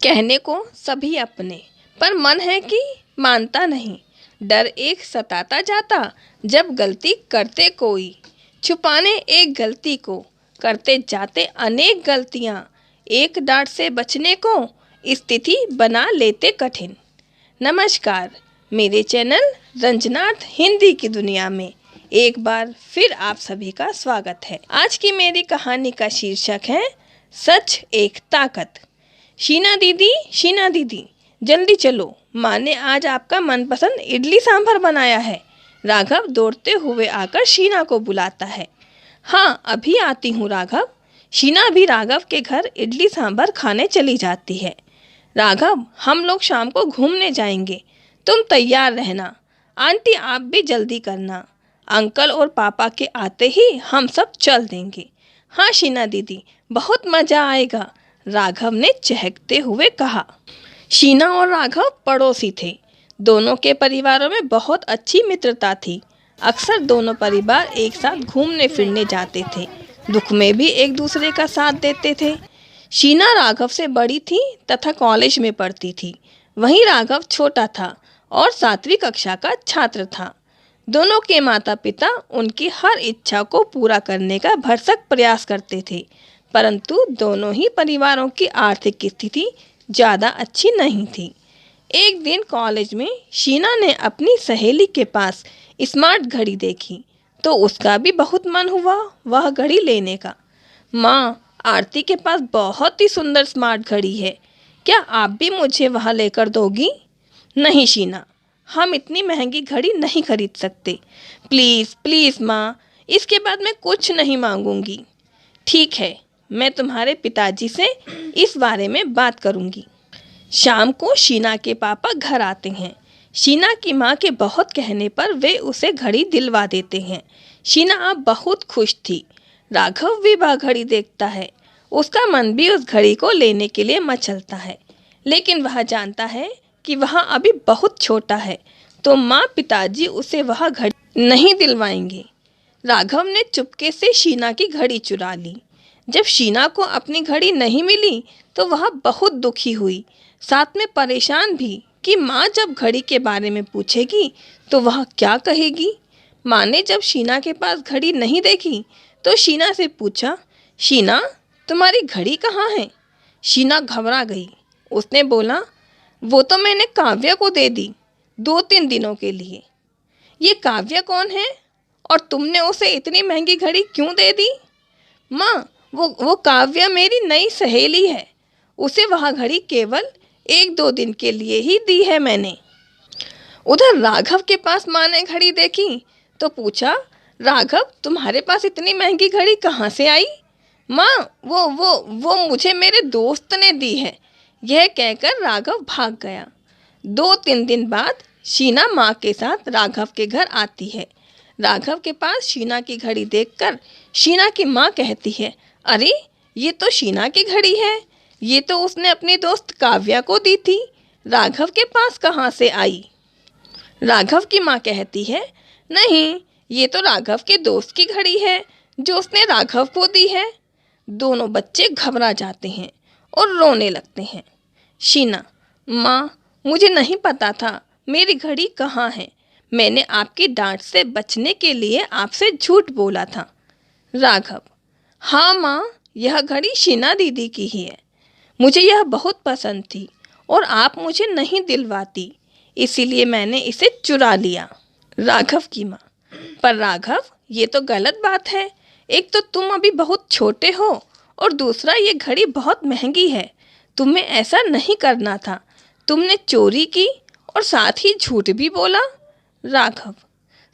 कहने को सभी अपने, पर मन है कि मानता नहीं। डर एक सताता जाता जब गलती करते कोई, छुपाने एक गलती को करते जाते अनेक गलतियां। एक डांट से बचने को स्थिति बना लेते कठिन। नमस्कार, मेरे चैनल रंजनाथ हिंदी की दुनिया में एक बार फिर आप सभी का स्वागत है। आज की मेरी कहानी का शीर्षक है सच एक ताकत। शीना दीदी, जल्दी चलो, माँ ने आज आपका मनपसंद इडली सांभर बनाया है। राघव दौड़ते हुए आकर शीना को बुलाता है। हाँ, अभी आती हूँ राघव। शीना भी राघव के घर इडली सांभर खाने चली जाती है। राघव, हम लोग शाम को घूमने जाएंगे, तुम तैयार रहना। आंटी, आप भी जल्दी करना। अंकल और पापा के आते ही हम सब चल देंगे। हाँ शीना दीदी, बहुत मज़ा आएगा, राघव ने चहकते हुए कहा। शीना और राघव पड़ोसी थे। दोनों के परिवारों में बहुत अच्छी मित्रता थी। अक्सर दोनों परिवार एक साथ घूमने फिरने जाते थे। दुख में भी एक दूसरे का साथ देते थे। शीना राघव से बड़ी थी तथा कॉलेज में पढ़ती थी। वहीं राघव छोटा था और 7वीं कक्षा का छात्र था। दोनों के माता पिता उनकी हर इच्छा को पूरा करने का भरसक प्रयास करते थे, परंतु दोनों ही परिवारों की आर्थिक स्थिति ज़्यादा अच्छी नहीं थी। एक दिन कॉलेज में शीना ने अपनी सहेली के पास स्मार्ट घड़ी देखी तो उसका भी बहुत मन हुआ वह घड़ी लेने का। माँ, आरती के पास बहुत ही सुंदर स्मार्ट घड़ी है, क्या आप भी मुझे वहाँ लेकर दोगी? नहीं शीना, हम इतनी महंगी घड़ी नहीं खरीद सकते। प्लीज़ प्लीज़ माँ, इसके बाद मैं कुछ नहीं मांगूंगी। ठीक है, मैं तुम्हारे पिताजी से इस बारे में बात करूंगी। शाम को शीना के पापा घर आते हैं। शीना की माँ के बहुत कहने पर वे उसे घड़ी दिलवा देते हैं। शीना अब बहुत खुश थी। राघव भी वह घड़ी देखता है। उसका मन भी उस घड़ी को लेने के लिए मचलता है, लेकिन वह जानता है कि वह अभी बहुत छोटा है, तो माँ पिताजी उसे वह घड़ी नहीं दिलवाएंगे। राघव ने चुपके से शीना की घड़ी चुरा ली। जब शीना को अपनी घड़ी नहीं मिली तो वह बहुत दुखी हुई, साथ में परेशान भी कि माँ जब घड़ी के बारे में पूछेगी तो वह क्या कहेगी। माँ ने जब शीना के पास घड़ी नहीं देखी तो शीना से पूछा, शीना, तुम्हारी घड़ी कहाँ है? शीना घबरा गई। उसने बोला, वो तो मैंने काव्या को दे दी 2-3 दिनों के लिए। ये काव्या कौन है और तुमने उसे इतनी महंगी घड़ी क्यों दे दी? माँ, वो काव्या मेरी नई सहेली है, उसे वह घड़ी केवल 1-2 दिन के लिए ही दी है मैंने। उधर राघव के पास माँ ने घड़ी देखी तो पूछा, राघव, तुम्हारे पास इतनी महंगी घड़ी कहाँ से आई? माँ, वो मुझे मेरे दोस्त ने दी है। यह कहकर राघव भाग गया। 2-3 दिन बाद शीना माँ के साथ राघव के घर आती है। राघव के पास शीना की घड़ी देखकर शीना की माँ कहती है, अरे, ये तो शीना की घड़ी है, ये तो उसने अपनी दोस्त काव्या को दी थी, राघव के पास कहाँ से आई? राघव की माँ कहती है, नहीं, ये तो राघव के दोस्त की घड़ी है जो उसने राघव को दी है। दोनों बच्चे घबरा जाते हैं और रोने लगते हैं। शीना, माँ, मुझे नहीं पता था मेरी घड़ी कहाँ है, मैंने आपकी डांट से बचने के लिए आपसे झूठ बोला था। राघव, हाँ माँ, यह घड़ी शीना दीदी की ही है, मुझे यह बहुत पसंद थी और आप मुझे नहीं दिलवाती, इसीलिए मैंने इसे चुरा लिया। राघव की माँ, पर राघव, ये तो गलत बात है। एक तो तुम अभी बहुत छोटे हो और दूसरा ये घड़ी बहुत महंगी है, तुम्हें ऐसा नहीं करना था, तुमने चोरी की और साथ ही झूठ भी बोला। राघव,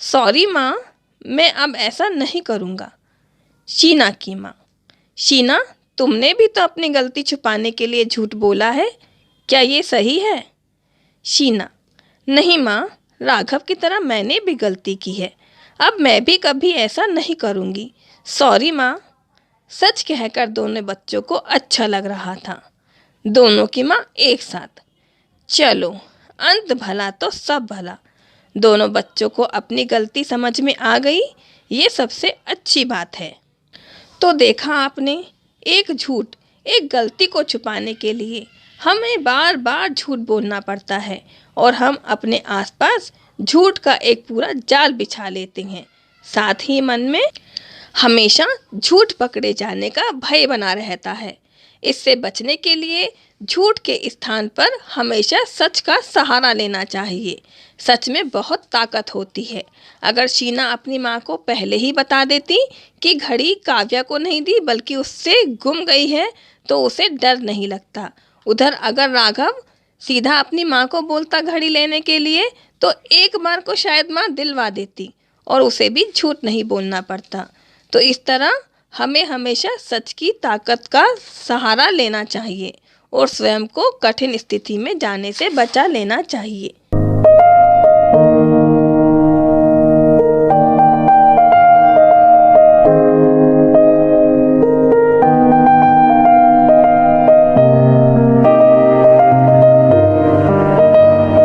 सॉरी माँ, मैं अब ऐसा नहीं करूँगा। शीना की माँ, शीना, तुमने भी तो अपनी गलती छुपाने के लिए झूठ बोला है, क्या ये सही है? शीना, नहीं माँ, राघव की तरह मैंने भी गलती की है, अब मैं भी कभी ऐसा नहीं करूँगी, सॉरी माँ। सच कहकर दोनों बच्चों को अच्छा लग रहा था। दोनों की माँ एक साथ, चलो, अंत भला तो सब भला। दोनों बच्चों को अपनी गलती समझ में आ गई, ये सबसे अच्छी बात है। तो देखा आपने, एक झूठ एक गलती को छुपाने के लिए हमें बार बार झूठ बोलना पड़ता है और हम अपने आसपास झूठ का एक पूरा जाल बिछा लेते हैं। साथ ही मन में हमेशा झूठ पकड़े जाने का भय बना रहता है। इससे बचने के लिए झूठ के स्थान पर हमेशा सच का सहारा लेना चाहिए। सच में बहुत ताकत होती है। अगर शीना अपनी माँ को पहले ही बता देती कि घड़ी काव्या को नहीं दी बल्कि उससे गुम गई है तो उसे डर नहीं लगता। उधर अगर राघव सीधा अपनी माँ को बोलता घड़ी लेने के लिए तो एक बार को शायद माँ दिलवा देती और उसे भी झूठ नहीं बोलना पड़ता। तो इस तरह हमें हमेशा सच की ताकत का सहारा लेना चाहिए और स्वयं को कठिन स्थिति में जाने से बचा लेना चाहिए।